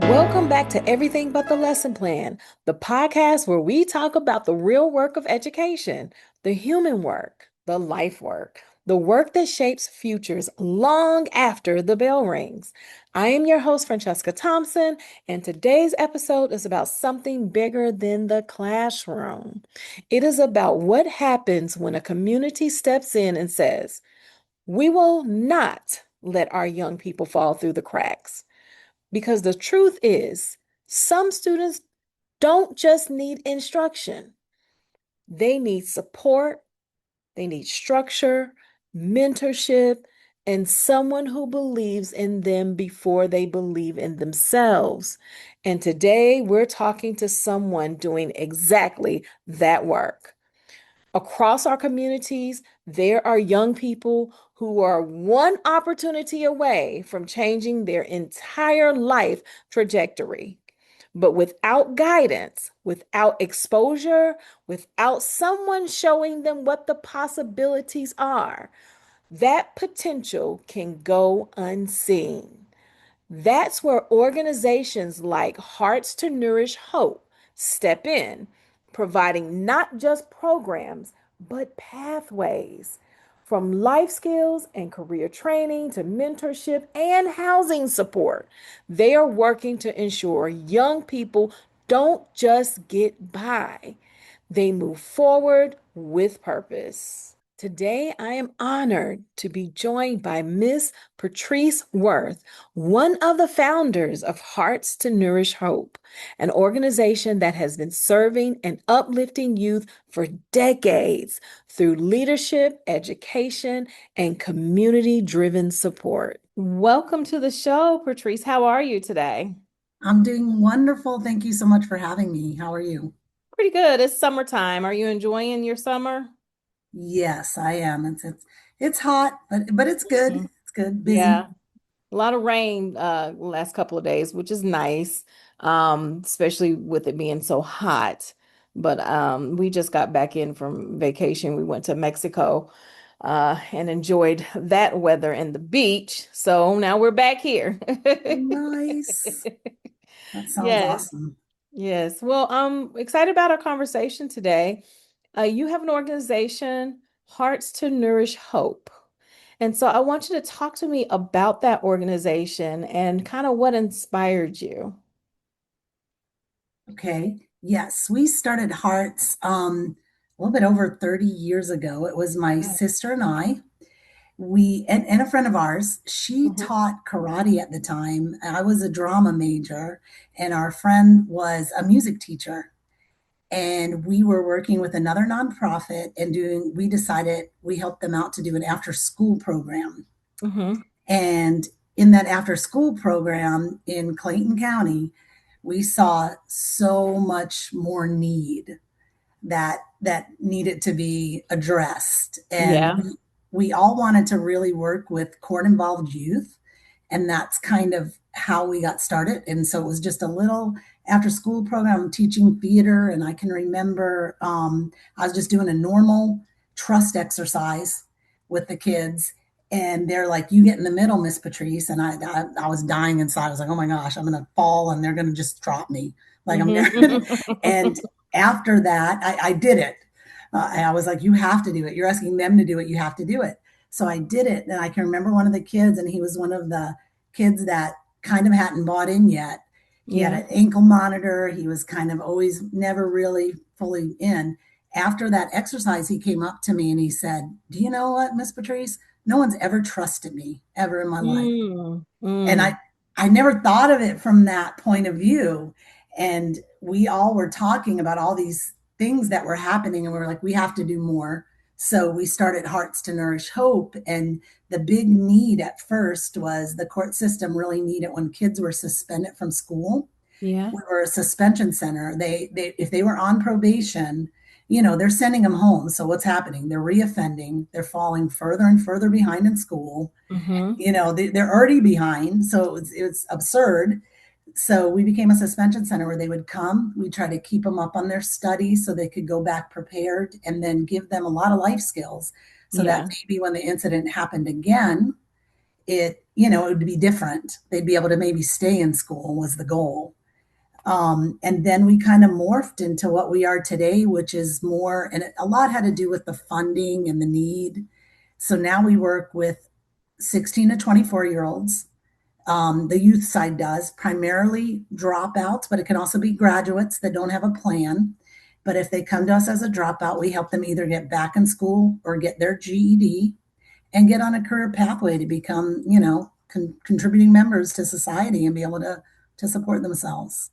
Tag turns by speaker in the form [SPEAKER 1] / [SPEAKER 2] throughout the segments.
[SPEAKER 1] Welcome back to Everything But the Lesson Plan, the podcast where we talk about the real work of education, the human work, the life work, the work that shapes futures long after the bell rings. I am your host, Franchesca Thompson, and today's episode is about something bigger than the classroom. It is about what happens when a community steps in and says, "We will not let our young people fall through the cracks." Because the truth is, some students don't just need instruction, they need support, they need structure, mentorship, and someone who believes in them before they believe in themselves. And today we're talking to someone doing exactly that work. Across our communities, there are young people who are one opportunity away from changing their entire life trajectory. But without guidance, without exposure, without someone showing them what the possibilities are, that potential can go unseen. That's where organizations like Hearts to Nourish Hope step in, providing not just programs, but pathways. From life skills and career training to mentorship and housing support, they are working to ensure young people don't just get by, they move forward with purpose. Today, I am honored to be joined by Miss Patrice Wuerth, one of the founders of Hearts to Nourish Hope, an organization that has been serving and uplifting youth for decades through leadership, education, and community-driven support. Welcome to the show, Patrice. How are you today?
[SPEAKER 2] I'm doing wonderful. Thank you so much for having me. How are you?
[SPEAKER 1] Pretty good. It's summertime. Are you enjoying your summer?
[SPEAKER 2] Yes, I am. It's hot, but it's good.
[SPEAKER 1] Mhm.
[SPEAKER 2] It's good. Busy.
[SPEAKER 1] Yeah. A lot of rain last couple of days, which is nice, especially with it being so hot. But we just got back in from vacation. We went to Mexico and enjoyed that weather and the beach. So now we're back here.
[SPEAKER 2] Nice. That sounds
[SPEAKER 1] Yes,
[SPEAKER 2] awesome.
[SPEAKER 1] yes. Well, I'm excited about our conversation today. You have an organization, Hearts to Nourish Hope. And so I want you to talk to me about that organization and kind of what inspired you.
[SPEAKER 2] Okay. Yes, we started Hearts a little bit over 30 years ago. It was my
[SPEAKER 1] Wow.
[SPEAKER 2] sister and I. And a friend of ours, she
[SPEAKER 1] Mhm.
[SPEAKER 2] taught karate at the time. I was a drama major, and our friend was a music teacher. And we were working with another nonprofit and we decided we helped them out to do an after school program.
[SPEAKER 1] Mhm.
[SPEAKER 2] And in that after school program in Clayton County, we saw so much more need that needed to be addressed. And
[SPEAKER 1] Yeah.
[SPEAKER 2] we all wanted to really work with court involved youth, and that's kind of how we got started. And so it was just a little after school program teaching theater. And I can remember I was just doing a normal trust exercise with the kids, and they're like, "You get in the middle, Miss Patrice." And I was dying inside. I was like, "Oh my gosh, I'm gonna fall and they're gonna just drop me, like I'm
[SPEAKER 1] Mhm.
[SPEAKER 2] gonna." And after that, I did it. And I was like, "You have to do it. You're asking them to do it. You have to do it." So I did it. And I can remember one of the kids, and he was one of the kids that kind of hadn't bought in yet. He had
[SPEAKER 1] Yeah.
[SPEAKER 2] an ankle monitor. He was kind of always never really fully in. After that exercise, he came up to me and he said, "Do you know what, Miss Patrice? No one's ever trusted me ever in my life."
[SPEAKER 1] Mm.
[SPEAKER 2] And
[SPEAKER 1] Mm.
[SPEAKER 2] I never thought of it from that point of view. And we all were talking about all these things that were happening, and we were like, we have to do more. So we started Hearts to Nourish Hope. And the big need at first was the court system really needed when kids were suspended from school.
[SPEAKER 1] Yeah.
[SPEAKER 2] We were a suspension center. They if they were on probation, you know, they're sending them home. So what's happening? They're reoffending. They're falling further and further behind in school.
[SPEAKER 1] Mhm.
[SPEAKER 2] You know, they're already behind, so it was absurd. So we became a suspension center where they would come. We try to keep them up on their studies so they could go back prepared, and then give them a lot of life skills so that
[SPEAKER 1] Yeah.
[SPEAKER 2] maybe when the incident happened again, it would be different. They'd be able to maybe stay in school was the goal. And then we kind of morphed into what we are today, which is more, and a lot had to do with the funding and the need. So now we work with 16 to 24-year-olds. The youth side does primarily dropouts, but it can also be graduates that don't have a plan. But if they come to us as a dropout, we help them either get back in school or get their GED and get on a career pathway to become, contributing members to society and be able to support themselves.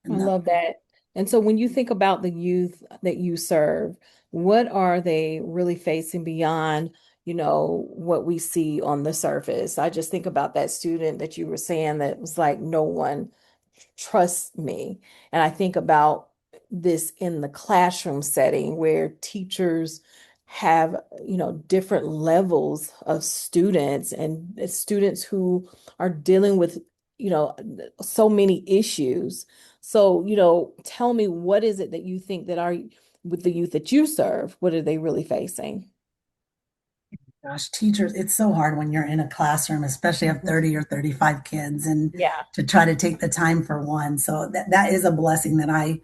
[SPEAKER 1] I
[SPEAKER 2] And that,
[SPEAKER 1] love that. And so when you think about the youth that you serve, what are they really facing beyond, what we see on the surface? I just think about that student that you were saying that was like, no one trusts me. And I think about this in the classroom setting where teachers have, different levels of students and students who are dealing with, you know, so many issues. So, tell me, what is it that you think that are with the youth that you serve, what are they really facing?
[SPEAKER 2] gosh, teachers, it's so hard when you're in a classroom, especially have
[SPEAKER 1] Mhm.
[SPEAKER 2] 30 or 35 kids, and
[SPEAKER 1] Yeah.
[SPEAKER 2] to try to take the time for one. So that is a blessing that I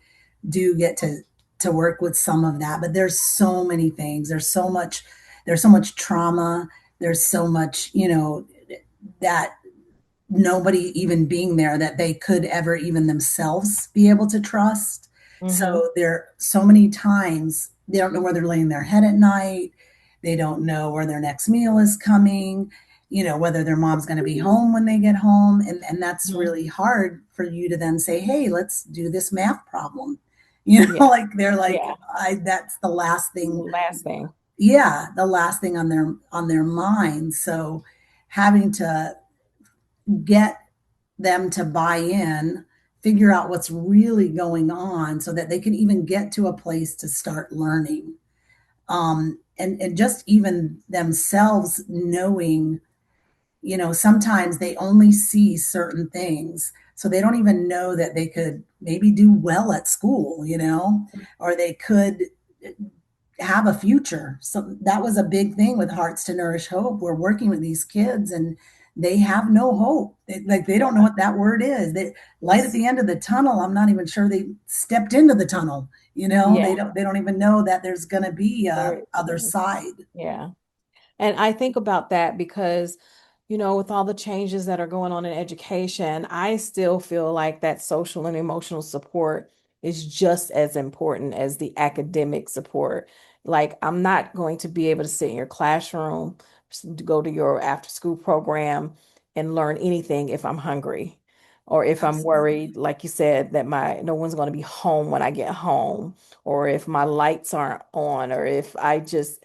[SPEAKER 2] do get to work with some of that. But there's so many things. There's so much trauma. There's so much, that nobody even being there that they could ever even themselves be able to trust.
[SPEAKER 1] Mm-hmm.
[SPEAKER 2] So there so many times they don't know where they're laying their head at night. They don't know where their next meal is coming, whether their mom's going to be home when they get home. And that's
[SPEAKER 1] Hmm.
[SPEAKER 2] really hard for you to then say, hey, let's do this math problem.
[SPEAKER 1] Yeah.
[SPEAKER 2] Like they're like,
[SPEAKER 1] Yeah.
[SPEAKER 2] that's the last thing.
[SPEAKER 1] Last thing.
[SPEAKER 2] Yeah, the last thing on their mind. So having to get them to buy in, figure out what's really going on so that they can even get to a place to start learning. And just even themselves knowing, sometimes they only see certain things. So they don't even know that they could maybe do well at school, or they could have a future. So that was a big thing with Hearts to Nourish Hope. We're working with these kids and they have no hope. They don't know
[SPEAKER 1] Yeah.
[SPEAKER 2] what that word is. They light at
[SPEAKER 1] It's
[SPEAKER 2] the end of the tunnel. I'm not even sure they stepped into the tunnel. They
[SPEAKER 1] yeah.
[SPEAKER 2] don't even know that there's going to be a
[SPEAKER 1] There
[SPEAKER 2] other
[SPEAKER 1] is.
[SPEAKER 2] side.
[SPEAKER 1] Yeah. And I think about that because, with all the changes that are going on in education, I still feel like that social and emotional support is just as important as the academic support. Like, I'm not going to be able to sit in your classroom, go to your after school program and learn anything if I'm hungry or if I'm
[SPEAKER 2] Absolutely.
[SPEAKER 1] worried, like you said, that my no one's going to be home when I get home, or if my lights aren't on, or if I just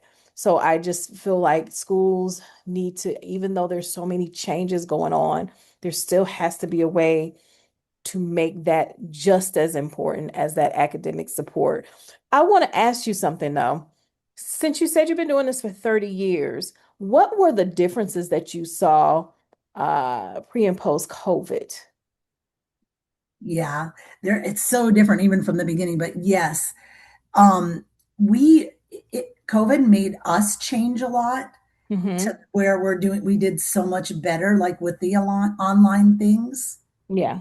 [SPEAKER 1] feel like schools need to, even though there's so many changes going on, there still has to be a way to make that just as important as that academic support. I want to ask you something though. Since you said you've been doing this for 30 years, what were the differences that you saw pre and post COVID?
[SPEAKER 2] Yeah. It's so different even from the beginning, but yes. Um we COVID made us change a lot to
[SPEAKER 1] Hmm.
[SPEAKER 2] where we did so much better like with the online things.
[SPEAKER 1] Yeah.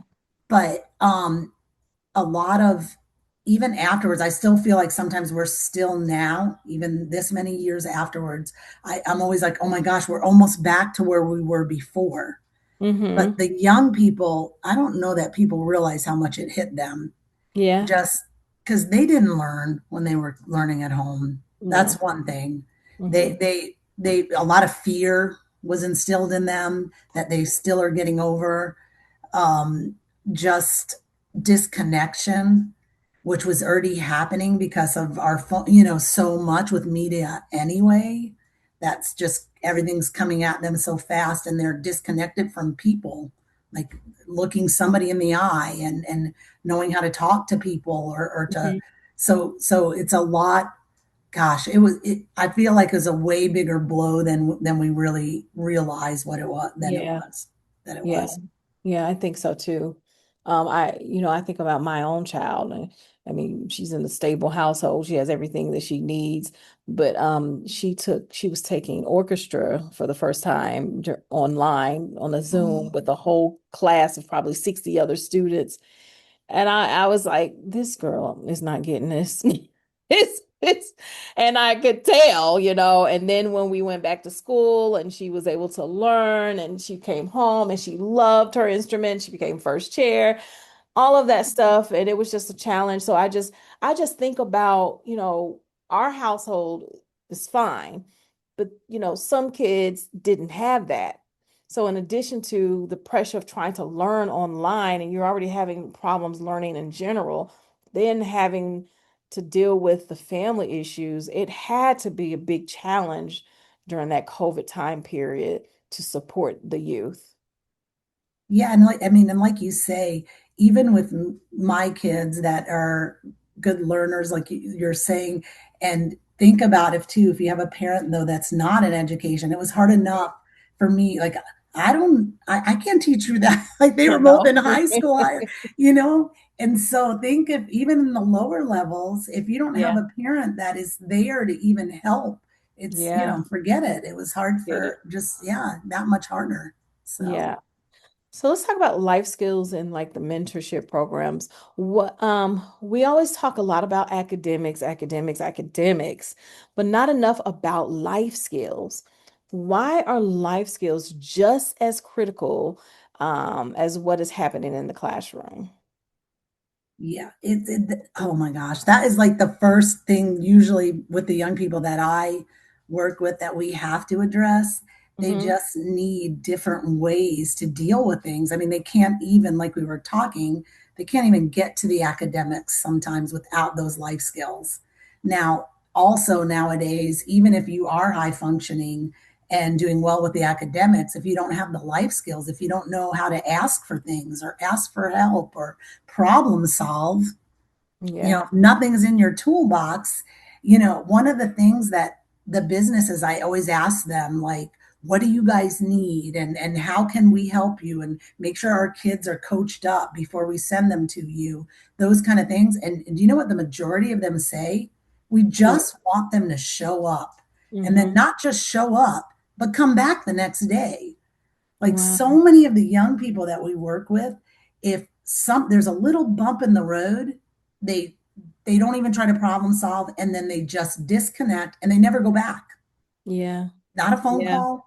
[SPEAKER 2] But a lot of even afterwards, I still feel like sometimes we're still now, even this many years afterwards, I'm always like, oh my gosh, we're almost back to where we were before. But
[SPEAKER 1] Hmm.
[SPEAKER 2] the young people, I don't know that people realize how much it hit them
[SPEAKER 1] Yeah.
[SPEAKER 2] just because they didn't learn when they were learning at home. That's
[SPEAKER 1] No.
[SPEAKER 2] one thing.
[SPEAKER 1] Hmm.
[SPEAKER 2] A lot of fear was instilled in them that they still are getting over. um, just disconnection, which was already happening because of our phone, so much with media anyway. That's just everything's coming at them so fast and they're disconnected from people, like looking somebody in the eye and knowing how to talk to people or to,
[SPEAKER 1] Hmm.
[SPEAKER 2] so it's a lot. Gosh, I feel like it was a way bigger blow than we really realized what it was,
[SPEAKER 1] Yeah.
[SPEAKER 2] that it
[SPEAKER 1] Yeah.
[SPEAKER 2] was.
[SPEAKER 1] Yeah, I think so too. I think about my own child, I mean, she's in a stable household. She has everything that she needs. But she was taking orchestra for the first time online on a Zoom with
[SPEAKER 2] Oh,
[SPEAKER 1] a whole class of probably 60 other students. And I was like, this girl is not getting this. It's, and I could tell, and then when we went back to school and she was able to learn and she came home and she loved her instrument, she became first chair, all of that stuff. And it was just a challenge. So I just think about, our household is fine, but some kids didn't have that. So in addition to the pressure of trying to learn online and you're already having problems learning in general, then having to deal with the family issues, it had to be a big challenge during that COVID time period to support the youth.
[SPEAKER 2] yeah, and like I mean, and like you say, even with my kids that are good learners, like you're saying, and think about if you have a parent though that's not in education, it was hard enough for me. Like I can't teach you that. Like they
[SPEAKER 1] I
[SPEAKER 2] were both in
[SPEAKER 1] know.
[SPEAKER 2] high school, you know. And so think if even in the lower levels, if you don't have
[SPEAKER 1] Yeah.
[SPEAKER 2] a parent that is there to even help, it's
[SPEAKER 1] Yeah.
[SPEAKER 2] forget it. It was hard
[SPEAKER 1] Get
[SPEAKER 2] for
[SPEAKER 1] it.
[SPEAKER 2] just that much harder. So.
[SPEAKER 1] Yeah. So let's talk about life skills and like the mentorship programs. What we always talk a lot about academics, academics, academics, but not enough about life skills. Why are life skills just as critical as what is happening in the classroom?
[SPEAKER 2] Yeah, oh my gosh, that is like the first thing usually with the young people that I work with that we have to address. They
[SPEAKER 1] Hmm.
[SPEAKER 2] just need different ways to deal with things. I mean, they can't even, like we were talking, they can't even get to the academics sometimes without those life skills. Now, also nowadays, even if you are high functioning and doing well with the academics, if you don't have the life skills, if you don't know how to ask for things or ask for help or problem solve,
[SPEAKER 1] Yeah.
[SPEAKER 2] if nothing's in your toolbox, one of the things that the businesses, I always ask them, like, what do you guys need and how can we help you and make sure our kids are coached up before we send them to you, those kind of things. And do you know what the majority of them say? We just want them to show up, and then
[SPEAKER 1] Mm-hmm.
[SPEAKER 2] not just show up but come back the next day. Like
[SPEAKER 1] Wow.
[SPEAKER 2] so many of the young people that we work with, if there's a little bump in the road, they they don't even try to problem solve, and then they just disconnect and they never go back.
[SPEAKER 1] Yeah.
[SPEAKER 2] Not a phone
[SPEAKER 1] Yeah.
[SPEAKER 2] call,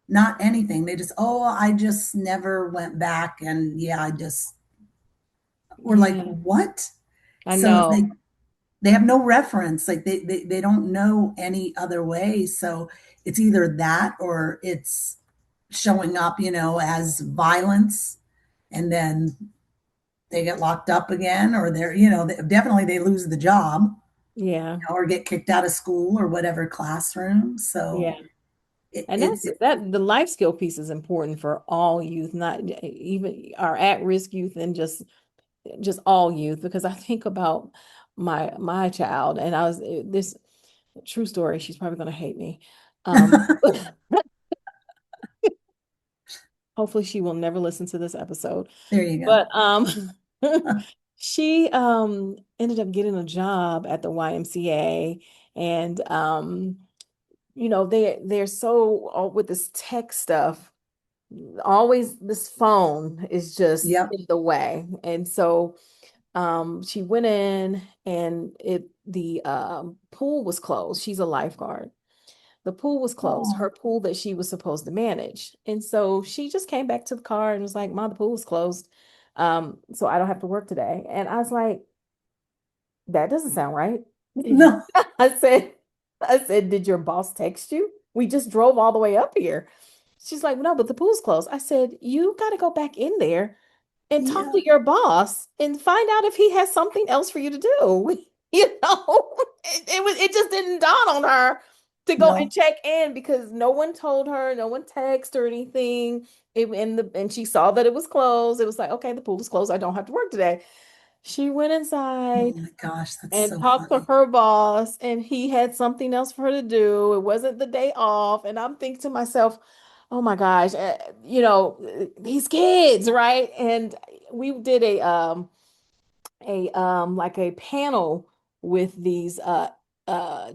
[SPEAKER 2] not anything. They just, oh, I just never went back, and yeah, I just, we're like,
[SPEAKER 1] Yeah.
[SPEAKER 2] what?
[SPEAKER 1] I
[SPEAKER 2] So
[SPEAKER 1] know.
[SPEAKER 2] they have no reference, like they don't know any other way. So it's either that or it's showing up, as violence, and then they get locked up again, or definitely they lose the job,
[SPEAKER 1] Yeah.
[SPEAKER 2] or get kicked out of school or whatever classroom. So
[SPEAKER 1] Yeah. And that the life skill piece is important for all youth, not even our at-risk youth and just all youth, because I think about my child and I was this true story, she's probably going to hate me. Hopefully she will never listen to this episode.
[SPEAKER 2] there you
[SPEAKER 1] But
[SPEAKER 2] go.
[SPEAKER 1] she ended up getting a job at the YMCA and they're so with this tech stuff, always this phone is just
[SPEAKER 2] Yep.
[SPEAKER 1] in the way. And so she went in and the pool was closed. She's a lifeguard. The pool was closed,
[SPEAKER 2] Oh,
[SPEAKER 1] her pool that she was supposed to manage. And so she just came back to the car and was like, Mom, the pool is closed. So I don't have to work today. And I was like, that doesn't sound right.
[SPEAKER 2] no.
[SPEAKER 1] I said, I said, did your boss text you? We just drove all the way up here. She's like, no, but the pool's closed. I said, you got to go back in there and talk
[SPEAKER 2] Yeah.
[SPEAKER 1] to your boss and find out if he has something else for you to do. It just didn't dawn on her to go and
[SPEAKER 2] No.
[SPEAKER 1] check in because no one told her, no one texted or anything. And she saw that it was closed. It was like, okay, the pool is closed. I don't have to work today. She went
[SPEAKER 2] Oh
[SPEAKER 1] inside
[SPEAKER 2] my gosh, that's
[SPEAKER 1] and
[SPEAKER 2] so
[SPEAKER 1] talked to
[SPEAKER 2] funny.
[SPEAKER 1] her boss, and he had something else for her to do. It wasn't the day off. And I'm thinking to myself, oh my gosh, these kids, right? And we did like a panel with these uh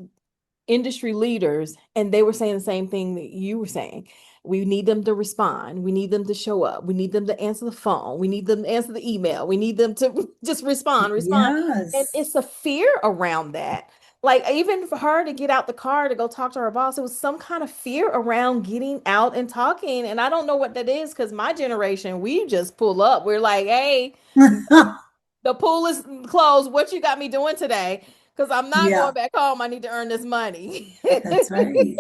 [SPEAKER 1] industry leaders, and they were saying the same thing that you were saying. We need them to respond. We need them to show up. We need them to answer the phone. We need them to answer the email. We need them to just respond. And
[SPEAKER 2] Yes.
[SPEAKER 1] it's a fear around that. Like even for her to get out the car to go talk to her boss, it was some kind of fear around getting out and talking. And I don't know what that is because my generation, we just pull up. We're like, hey, the pool is closed. What you got me doing today? Because I'm not
[SPEAKER 2] Yeah,
[SPEAKER 1] going back home. I need to earn this money.
[SPEAKER 2] that's right.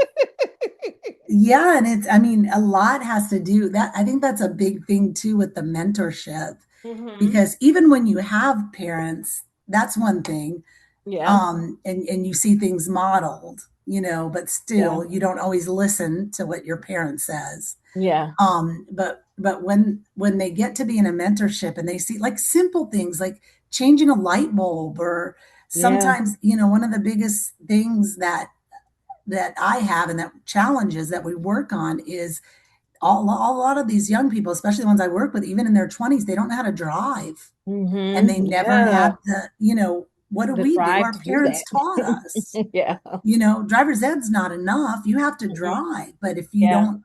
[SPEAKER 2] Yeah, and I mean, a lot has to do that. I think that's a big thing too with the mentorship,
[SPEAKER 1] Hmm.
[SPEAKER 2] because even when you have parents, that's one thing.
[SPEAKER 1] Yeah.
[SPEAKER 2] And you see things modeled, but
[SPEAKER 1] Yeah.
[SPEAKER 2] still you don't always listen to what your parent says.
[SPEAKER 1] Yeah.
[SPEAKER 2] But when they get to be in a mentorship and they see like simple things like changing a light bulb, or
[SPEAKER 1] Yeah.
[SPEAKER 2] sometimes, one of the biggest things that I have, and that challenges that we work on, is a lot of these young people, especially the ones I work with, even in their 20s, they don't know how to drive, and they never
[SPEAKER 1] Yeah.
[SPEAKER 2] had what do
[SPEAKER 1] The
[SPEAKER 2] we do?
[SPEAKER 1] drive
[SPEAKER 2] Our
[SPEAKER 1] to do
[SPEAKER 2] parents taught us,
[SPEAKER 1] that. Yeah.
[SPEAKER 2] driver's ed's not enough. You have to
[SPEAKER 1] Mhm.
[SPEAKER 2] drive. But if you
[SPEAKER 1] Yeah.
[SPEAKER 2] don't,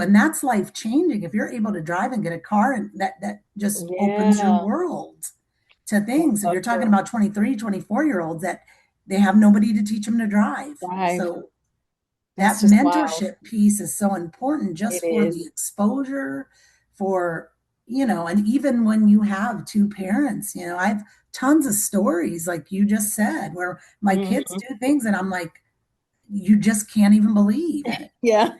[SPEAKER 2] and that's life changing. If you're able to drive and get a car, and that just opens your
[SPEAKER 1] Yeah.
[SPEAKER 2] world to
[SPEAKER 1] That's
[SPEAKER 2] things. If
[SPEAKER 1] so
[SPEAKER 2] you're talking
[SPEAKER 1] true.
[SPEAKER 2] about 23, 24-year-olds that they have nobody to teach them to drive.
[SPEAKER 1] Drive.
[SPEAKER 2] So
[SPEAKER 1] That's
[SPEAKER 2] that
[SPEAKER 1] just wild.
[SPEAKER 2] mentorship piece is so important,
[SPEAKER 1] It
[SPEAKER 2] just for
[SPEAKER 1] is.
[SPEAKER 2] the exposure, for, and even when you have two parents, I've tons of stories, like you just said, where my kids
[SPEAKER 1] Mhm.
[SPEAKER 2] do things and I'm like, you just can't even believe it.
[SPEAKER 1] Yeah.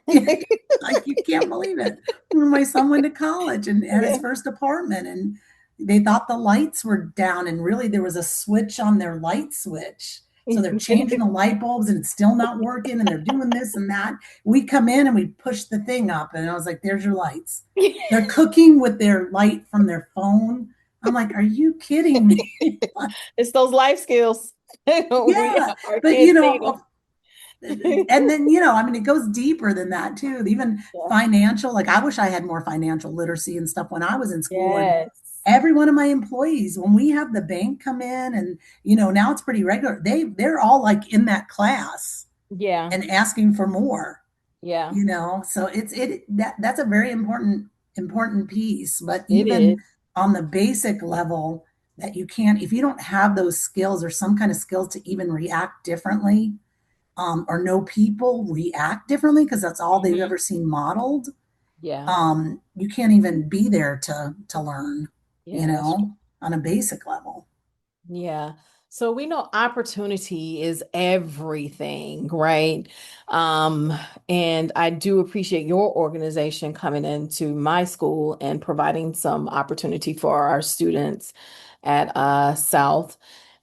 [SPEAKER 2] Like, you can't believe it. When my son went to college and had his
[SPEAKER 1] Yeah.
[SPEAKER 2] first apartment, and they thought the lights were down, and really there was a switch on their light switch. So they're changing the light bulbs and it's still not working, and they're doing this and that. We come in and we push the thing up, and I was like, there's your lights. They're cooking with their light from their phone. I'm like, are you kidding me?
[SPEAKER 1] It's those life skills. We
[SPEAKER 2] Yeah,
[SPEAKER 1] our
[SPEAKER 2] but
[SPEAKER 1] kids need them.
[SPEAKER 2] and then, I mean, it goes deeper than that too. Even
[SPEAKER 1] Yeah.
[SPEAKER 2] financial, like, I wish I had more financial literacy and stuff when I was in school. And
[SPEAKER 1] Yes.
[SPEAKER 2] every one of my employees, when we have the bank come in, and now it's pretty regular, they're all like in that class
[SPEAKER 1] Yeah.
[SPEAKER 2] and asking for more.
[SPEAKER 1] Yeah.
[SPEAKER 2] So that's a very important piece. But
[SPEAKER 1] It
[SPEAKER 2] even
[SPEAKER 1] is.
[SPEAKER 2] on the basic level, that you can't, if you don't have those skills or some kind of skills to even react differently, or know people react differently, because that's all they've
[SPEAKER 1] Mhm.
[SPEAKER 2] ever seen modeled,
[SPEAKER 1] Yeah.
[SPEAKER 2] you can't even be there to learn,
[SPEAKER 1] Yeah, that's true.
[SPEAKER 2] on a basic level.
[SPEAKER 1] Yeah. So we know opportunity is everything, right? Um, and I do appreciate your organization coming into my school and providing some opportunity for our students at South.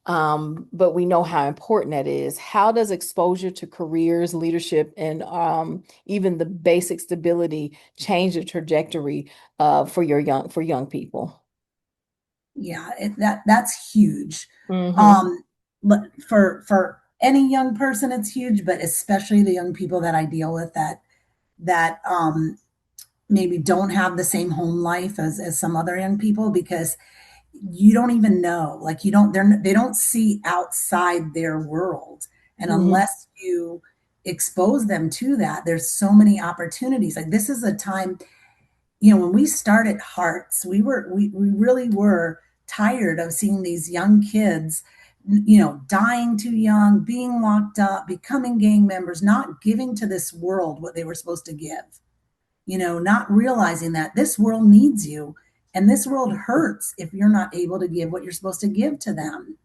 [SPEAKER 1] But we know how important that is. How does exposure to careers, leadership, and even the basic stability change the trajectory for young people?
[SPEAKER 2] Yeah, that's huge.
[SPEAKER 1] Hmm.
[SPEAKER 2] Um, but for any young person, it's huge, but especially the young people that I deal with, that maybe don't have the same home life as some other young people, because you don't even know, like, they don't see outside their world. And
[SPEAKER 1] Hmm.
[SPEAKER 2] unless you expose them to that, there's so many opportunities. Like, this is a time, when we started Hearts, we really were tired of seeing these young kids, dying too young, being locked up, becoming gang members, not giving to this world what they were supposed to give, not realizing that this world needs you, and this world hurts if you're not able to give what you're supposed to give to them.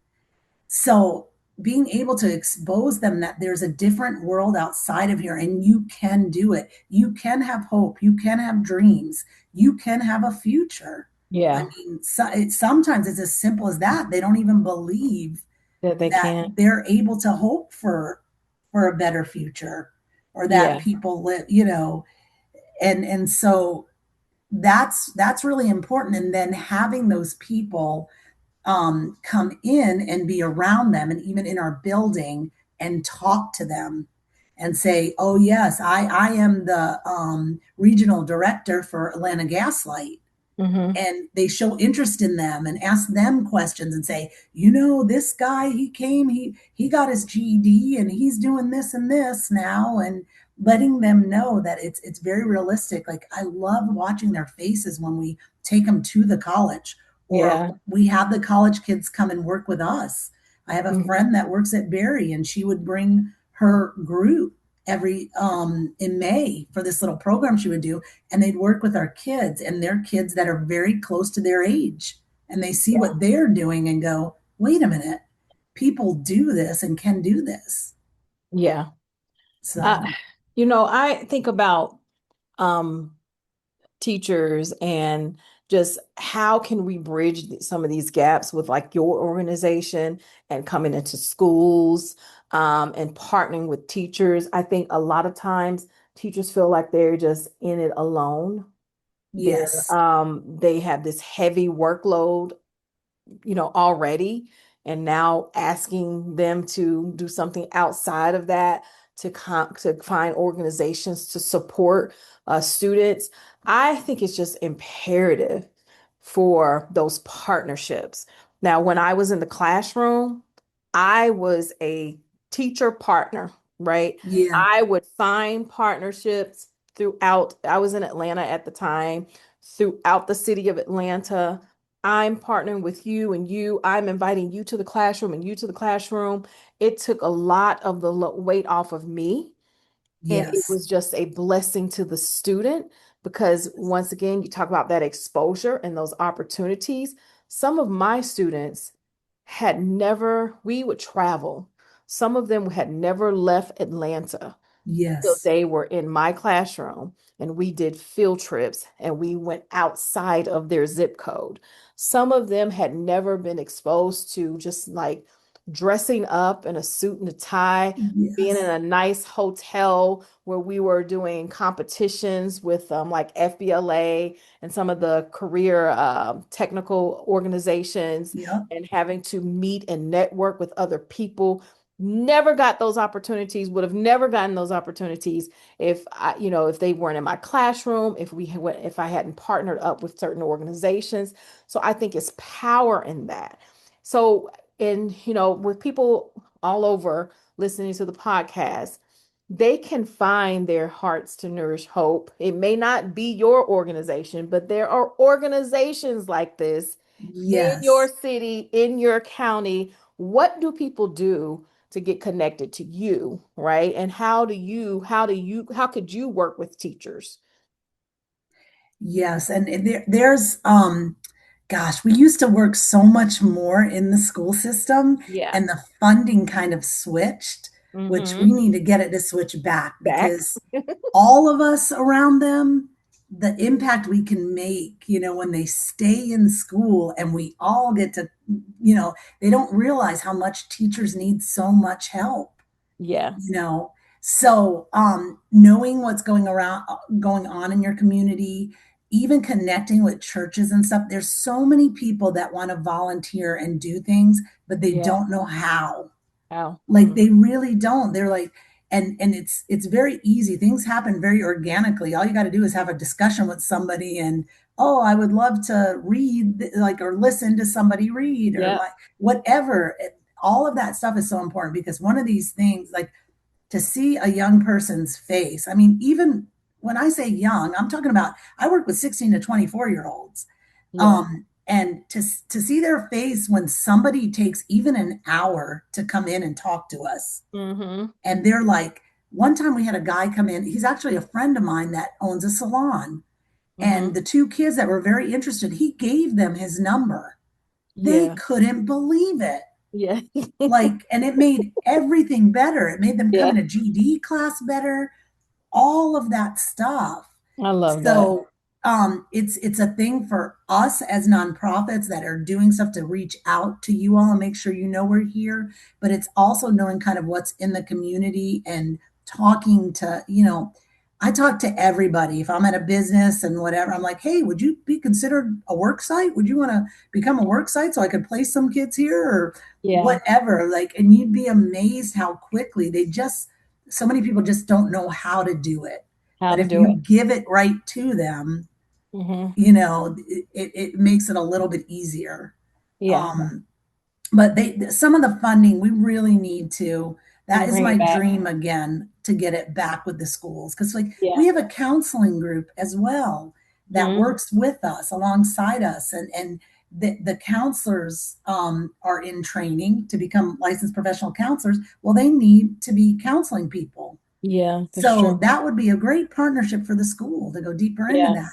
[SPEAKER 2] So, being able to expose them that there's a different world outside of here, and you can do it. You can have hope. You can have dreams. You can have a future. I
[SPEAKER 1] Yeah,
[SPEAKER 2] mean, sometimes it's as simple as that. They don't even believe
[SPEAKER 1] that they
[SPEAKER 2] that
[SPEAKER 1] can't.
[SPEAKER 2] they're able to hope for a better future, or that
[SPEAKER 1] Yeah,
[SPEAKER 2] people live, and so that's really important. And then having those people come in and be around them, and even in our building, and talk to them and say, oh yes, I am the regional director for Atlanta Gaslight.
[SPEAKER 1] Hmm.
[SPEAKER 2] and they show interest in them and ask them questions and say, this guy, he came, he got his GED and he's doing this and this now, and letting them know that it's very realistic. Like, I love watching their faces when we take them to the college, or
[SPEAKER 1] Yeah.
[SPEAKER 2] we have the college kids come and work with us. I have a
[SPEAKER 1] Hmm.
[SPEAKER 2] friend that works at Berry, and she would bring her group every in May for this little program she would do, and they'd work with our kids, and their kids that are very close to their age, and they see
[SPEAKER 1] Yeah.
[SPEAKER 2] what they're doing and go, wait a minute, people do this and can do this.
[SPEAKER 1] Yeah. Uh,
[SPEAKER 2] So
[SPEAKER 1] I think about um, teachers and just how can we bridge some of these gaps with like your organization and coming into schools and partnering with teachers. I think a lot of times teachers feel like they're just in it alone.
[SPEAKER 2] yes,
[SPEAKER 1] They have this heavy workload, already, and now asking them to do something outside of that to find organizations to support students. I think it's just imperative for those partnerships. Now, when I was in the classroom, I was a teacher partner, right?
[SPEAKER 2] yeah,
[SPEAKER 1] I would find partnerships throughout. I was in Atlanta at the time, throughout the city of Atlanta. I'm partnering with you and you. I'm inviting you to the classroom and you to the classroom. It took a lot of the weight off of me. And it
[SPEAKER 2] yes,
[SPEAKER 1] was just a blessing to the student because, once again, you talk about that exposure and those opportunities. Some of my students had never, we would travel. Some of them had never left Atlanta. So
[SPEAKER 2] yes,
[SPEAKER 1] they were in my classroom and we did field trips and we went outside of their zip code. Some of them had never been exposed to just like dressing up in a suit and a tie, being in
[SPEAKER 2] yes,
[SPEAKER 1] a nice hotel where we were doing competitions with like FBLA and some of the career technical organizations,
[SPEAKER 2] yeah,
[SPEAKER 1] and having to meet and network with other people. Never got those opportunities, would have never gotten those opportunities if if they weren't in my classroom, if I hadn't partnered up with certain organizations. So I think it's power in that. So, and with people all over listening to the podcast, they can find their hearts to Nourish Hope. It may not be your organization, but there are organizations like this in your
[SPEAKER 2] yes.
[SPEAKER 1] city, in your county. What do people do to get connected to you, right? And how could you work with teachers?
[SPEAKER 2] Yes, and there's gosh, we used to work so much more in the school system,
[SPEAKER 1] Yeah.
[SPEAKER 2] and the funding kind of switched, which we
[SPEAKER 1] Mm-hmm.
[SPEAKER 2] need to get it to switch back,
[SPEAKER 1] Back.
[SPEAKER 2] because all of us around them, the impact we can make, when they stay in school and we all get to, they don't realize how much teachers need so much help
[SPEAKER 1] Yeah.
[SPEAKER 2] you know so knowing what's going on in your community, even connecting with churches and stuff. There's so many people that want to volunteer and do things, but they
[SPEAKER 1] Yeah.
[SPEAKER 2] don't know how.
[SPEAKER 1] How?
[SPEAKER 2] Like, they really don't. They're like, and it's very easy. Things happen very organically. All you got to do is have a discussion with somebody, and, oh, I would love to read, like, or listen to somebody read, or
[SPEAKER 1] Yeah.
[SPEAKER 2] like whatever. All of that stuff is so important, because one of these things, like, to see a young person's face. I mean, even when I say young, I'm talking about, I work with 16 to 24-year olds.
[SPEAKER 1] Yeah.
[SPEAKER 2] And to see their face when somebody takes even an hour to come in and talk to us,
[SPEAKER 1] Mm-hmm.
[SPEAKER 2] and they're like, one time we had a guy come in, he's actually a friend of mine that owns a salon.
[SPEAKER 1] Mm-hmm.
[SPEAKER 2] And the two kids that were very interested, he gave them his number. They
[SPEAKER 1] Yeah.
[SPEAKER 2] couldn't believe it.
[SPEAKER 1] Yeah.
[SPEAKER 2] Like, and it made everything better. It made them come
[SPEAKER 1] Yeah.
[SPEAKER 2] in a GD class better, all of that stuff.
[SPEAKER 1] I love that.
[SPEAKER 2] So it's a thing for us as nonprofits that are doing stuff to reach out to you all and make sure we're here. But it's also knowing kind of what's in the community and talking to, I talk to everybody. If I'm at a business and whatever, I'm like, hey, would you be considered a work site? Would you want to become a work site so I could place some kids here, or
[SPEAKER 1] Yeah.
[SPEAKER 2] whatever? Like, and you'd be amazed how quickly so many people just don't know how to do it.
[SPEAKER 1] How
[SPEAKER 2] But
[SPEAKER 1] to
[SPEAKER 2] if
[SPEAKER 1] do
[SPEAKER 2] you
[SPEAKER 1] it.
[SPEAKER 2] give it right to them,
[SPEAKER 1] Hmm.
[SPEAKER 2] It makes it a little bit easier.
[SPEAKER 1] Yeah.
[SPEAKER 2] Um, but some of the funding we really need to, that is
[SPEAKER 1] Bring
[SPEAKER 2] my
[SPEAKER 1] it back.
[SPEAKER 2] dream again, to get it back with the schools, because like
[SPEAKER 1] Yeah.
[SPEAKER 2] we have a counseling group as well that
[SPEAKER 1] Hmm.
[SPEAKER 2] works with us alongside us, and the counselors are in training to become licensed professional counselors. Well, they need to be counseling people,
[SPEAKER 1] Yeah, that's
[SPEAKER 2] so
[SPEAKER 1] true.
[SPEAKER 2] that would be a great partnership for the school to go deeper into
[SPEAKER 1] Yeah.
[SPEAKER 2] that,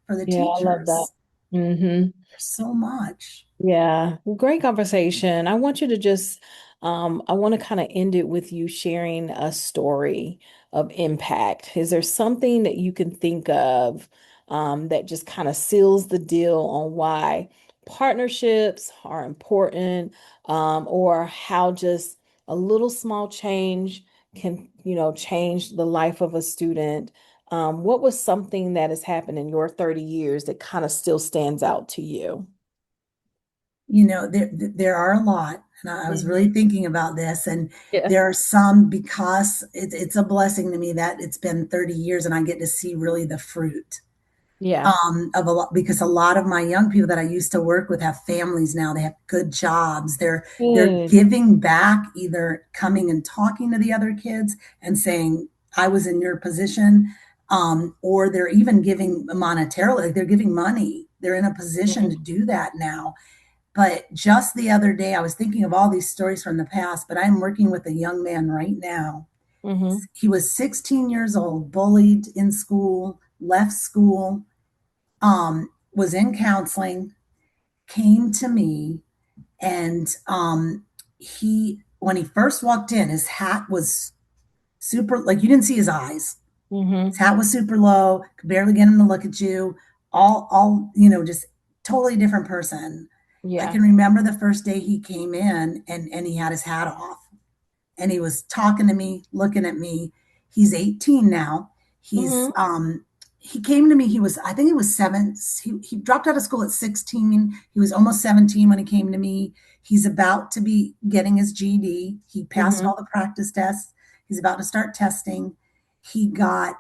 [SPEAKER 2] for the
[SPEAKER 1] Yeah, I love that.
[SPEAKER 2] teachers.
[SPEAKER 1] Hmm.
[SPEAKER 2] There's so much.
[SPEAKER 1] Yeah, well, great conversation. I want you to just, I want to kind of end it with you sharing a story of impact. Is there something that you can think of, that just kind of seals the deal on why partnerships are important, or how just a little small change can, change the life of a student? What was something that has happened in your 30 years that kind of still stands out to you?
[SPEAKER 2] There are a lot, and I was really
[SPEAKER 1] Mhm.
[SPEAKER 2] thinking about this, and
[SPEAKER 1] Yeah.
[SPEAKER 2] there are some, because it's a blessing to me that it's been 30 years and I get to see really the fruit
[SPEAKER 1] Yeah.
[SPEAKER 2] of a lot, because a lot of my young people that I used to work with have families now. They have good jobs. They're
[SPEAKER 1] Good.
[SPEAKER 2] giving back, either coming and talking to the other kids and saying, I was in your position, or they're even giving monetarily, like they're giving money. They're in a position to
[SPEAKER 1] Mhm.
[SPEAKER 2] do that now. But just the other day, I was thinking of all these stories from the past, but I'm working with a young man right now.
[SPEAKER 1] Mhm.
[SPEAKER 2] He was 16 years old, bullied in school, left school, was in counseling, came to me, and when he first walked in, his hat was super, like you didn't see his eyes. His
[SPEAKER 1] Mhm.
[SPEAKER 2] hat was super low, could barely get him to look at you. All just totally different person. I
[SPEAKER 1] Yeah.
[SPEAKER 2] can remember the first day he came in, and he had his hat off, and he was talking to me, looking at me. He's 18 now. He's
[SPEAKER 1] Mhm.
[SPEAKER 2] he came to me. I think he was seven. He dropped out of school at 16. He was almost 17 when he came to me. He's about to be getting his GED. He passed
[SPEAKER 1] Mhm.
[SPEAKER 2] all the practice tests. He's about to start testing. He got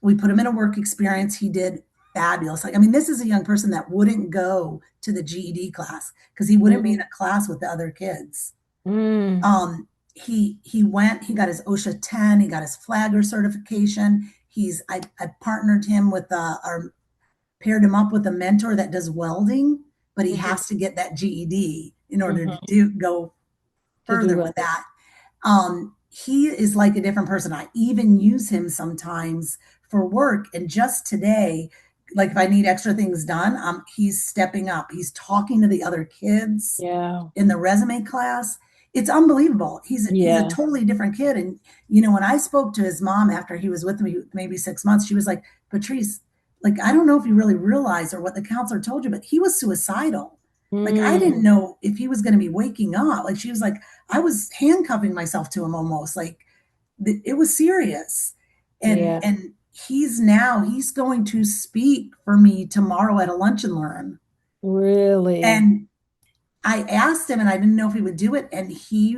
[SPEAKER 2] we put him in a work experience. He did fabulous. Like, I mean, this is a young person that wouldn't go to the GED class because he wouldn't be in
[SPEAKER 1] Mhm.
[SPEAKER 2] a class with the other kids.
[SPEAKER 1] Mm.
[SPEAKER 2] He got his OSHA 10, he got his flagger certification. I partnered him with or paired him up with a mentor that does welding, but he
[SPEAKER 1] Mhm.
[SPEAKER 2] has to get that GED in order to
[SPEAKER 1] Mhm.
[SPEAKER 2] go
[SPEAKER 1] To do
[SPEAKER 2] further with
[SPEAKER 1] well.
[SPEAKER 2] that. He is like a different person. I even use him sometimes for work. And just today, like if I need extra things done, he's stepping up. He's talking to the other kids
[SPEAKER 1] Yeah.
[SPEAKER 2] in the resume class. It's unbelievable. He's a
[SPEAKER 1] Yeah.
[SPEAKER 2] totally different kid. And when I spoke to his mom after he was with me maybe 6 months, she was like, Patrice, like I don't know if you really realize or what the counselor told you, but he was suicidal. Like I didn't
[SPEAKER 1] Mm.
[SPEAKER 2] know if he was going to be waking up. Like she was like, I was handcuffing myself to him almost. Like it was serious. And
[SPEAKER 1] Yeah.
[SPEAKER 2] he's going to speak for me tomorrow at a lunch and learn.
[SPEAKER 1] Really.
[SPEAKER 2] And I asked him, and I didn't know if he would do it. And he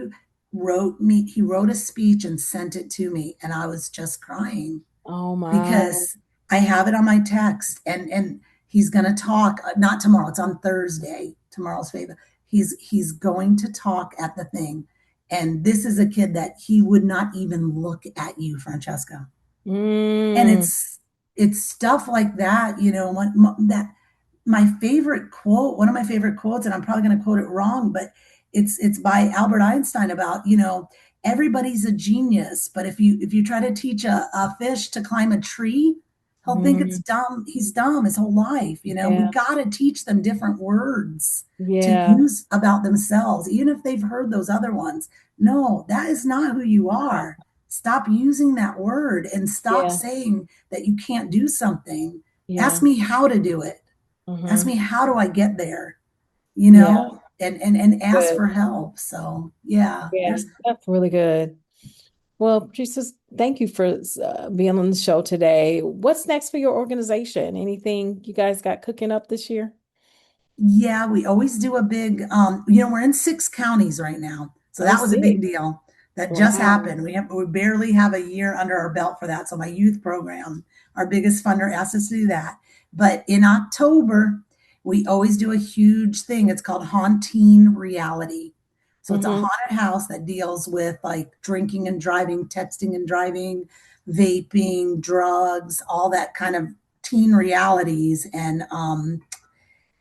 [SPEAKER 2] wrote a speech and sent it to me. And I was just crying
[SPEAKER 1] Oh my.
[SPEAKER 2] because I have it on my text, and he's going to talk, not tomorrow. It's on Thursday. Tomorrow's favorite. He's going to talk at the thing. And this is a kid that he would not even look at you, Francesca. And
[SPEAKER 1] Mm.
[SPEAKER 2] it's stuff like that, that my favorite quote, one of my favorite quotes, and I'm probably going to quote it wrong, but it's by Albert Einstein about, everybody's a genius, but if you try to teach a fish to climb a tree, he'll think it's
[SPEAKER 1] Mm.
[SPEAKER 2] dumb. He's dumb his whole life. We
[SPEAKER 1] Yeah.
[SPEAKER 2] got to teach them different words to
[SPEAKER 1] Yeah.
[SPEAKER 2] use about themselves, even if they've heard those other ones. No, that is not who you are. Stop using that word and stop
[SPEAKER 1] Yeah.
[SPEAKER 2] saying that you can't do something. Ask
[SPEAKER 1] Yeah.
[SPEAKER 2] me how to do it. Ask me
[SPEAKER 1] Mhm.
[SPEAKER 2] how do I get there,
[SPEAKER 1] Yeah.
[SPEAKER 2] and ask
[SPEAKER 1] Good.
[SPEAKER 2] for help. So yeah,
[SPEAKER 1] Yeah.
[SPEAKER 2] there's
[SPEAKER 1] That's really good. Well, Jesus, thank you for being on the show today. What's next for your organization? Anything you guys got cooking up this year?
[SPEAKER 2] yeah, we always do a big we're in 6 counties right now. So
[SPEAKER 1] Oh,
[SPEAKER 2] that was a big
[SPEAKER 1] six.
[SPEAKER 2] deal. That just
[SPEAKER 1] Wow.
[SPEAKER 2] happened. We barely have a year under our belt for that. So my youth program, our biggest funder asked us to do that. But in October, we always do a huge thing. It's called Haunting Reality. So it's a
[SPEAKER 1] Mm-hmm.
[SPEAKER 2] haunted house that deals with like drinking and driving, texting and driving, vaping, drugs, all that kind of teen realities. And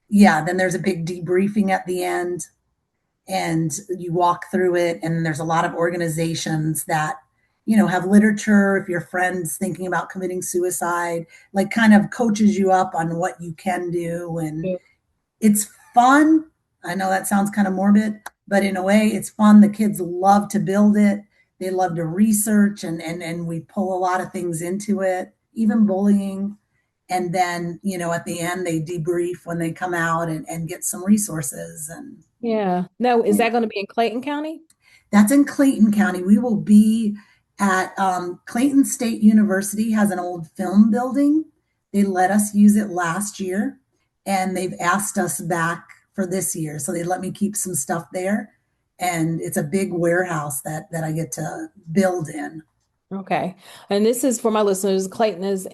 [SPEAKER 2] yeah, then there's a big debriefing at the end, and you walk through it. And there's a lot of organizations that, have literature. If your friend's thinking about committing suicide, like kind of coaches you up on what you can do. And
[SPEAKER 1] Yeah.
[SPEAKER 2] it's fun. I know that sounds kind of morbid, but in a way, it's fun. The kids love to build it. They love to research, and we pull a lot of things into it, even bullying. And then, at the end, they debrief when they come out and get some resources. And
[SPEAKER 1] Yeah. Now, is
[SPEAKER 2] yeah,
[SPEAKER 1] that going to be in Clayton County?
[SPEAKER 2] that's in Clayton County. We will be at Clayton State University has an old film building. They let us use it last year, and they've asked us back for this year. So they let me keep some stuff there, and it's a big warehouse that I get to build in.
[SPEAKER 1] Okay. And this is for my listeners. Clayton is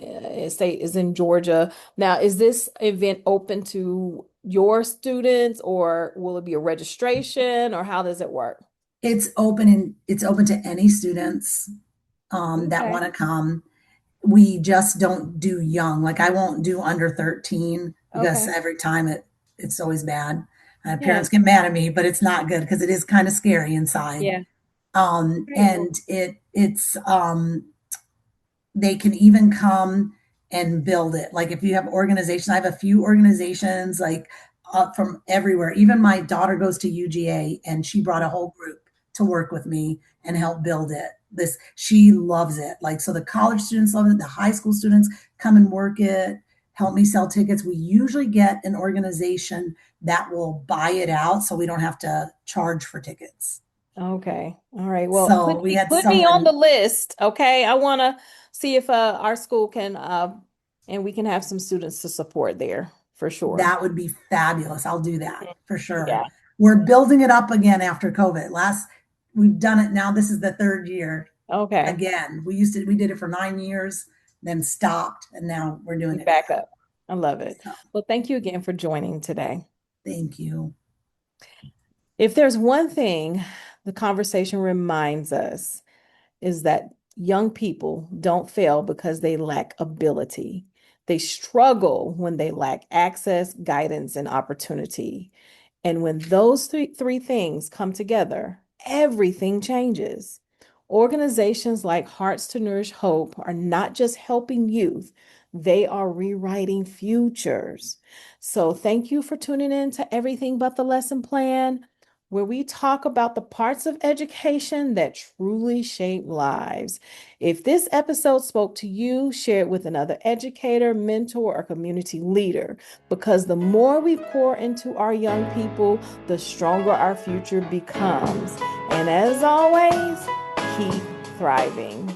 [SPEAKER 1] state is in Georgia. Now, is this event open to your students or will it be a registration or how does it work?
[SPEAKER 2] It's open to any students that
[SPEAKER 1] Okay.
[SPEAKER 2] want to come. We just don't do young. Like I won't do under 13 because
[SPEAKER 1] Okay.
[SPEAKER 2] every time it's always bad.
[SPEAKER 1] Yeah.
[SPEAKER 2] Parents get mad at me, but it's not good because it is kind of scary inside.
[SPEAKER 1] Yeah. Great. Well,
[SPEAKER 2] And it's they can even come and build it. Like if you have organizations, I have a few organizations like from everywhere. Even my daughter goes to UGA, and she brought a whole group to work with me and help build it. This She loves it. Like so the college students love it, the high school students come and work it, help me sell tickets. We usually get an organization that will buy it out so we don't have to charge for tickets.
[SPEAKER 1] okay. All right. Well,
[SPEAKER 2] So we had
[SPEAKER 1] put me on
[SPEAKER 2] someone
[SPEAKER 1] the list. Okay. I want to see if our school can and we can have some students to support there for sure.
[SPEAKER 2] That would be fabulous. I'll do that for sure.
[SPEAKER 1] Yeah.
[SPEAKER 2] We're building it up again after COVID. We've done it now. This is the third year
[SPEAKER 1] Okay.
[SPEAKER 2] again. We did it for 9 years, then stopped, and now we're doing
[SPEAKER 1] You
[SPEAKER 2] it
[SPEAKER 1] back
[SPEAKER 2] again.
[SPEAKER 1] up. I love it.
[SPEAKER 2] So
[SPEAKER 1] Well, thank you again for joining today.
[SPEAKER 2] thank you.
[SPEAKER 1] If there's one thing the conversation reminds us is that young people don't fail because they lack ability. They struggle when they lack access, guidance, and opportunity. And when those three things come together, everything changes. Organizations like Hearts to Nourish Hope are not just helping youth, they are rewriting futures. So, thank you for tuning in to Everything But the Lesson Plan, where we talk about the parts of education that truly shape lives. If this episode spoke to you, share it with another educator, mentor, or community leader, because the more we pour into our young people, the stronger our future becomes. And as always, keep thriving.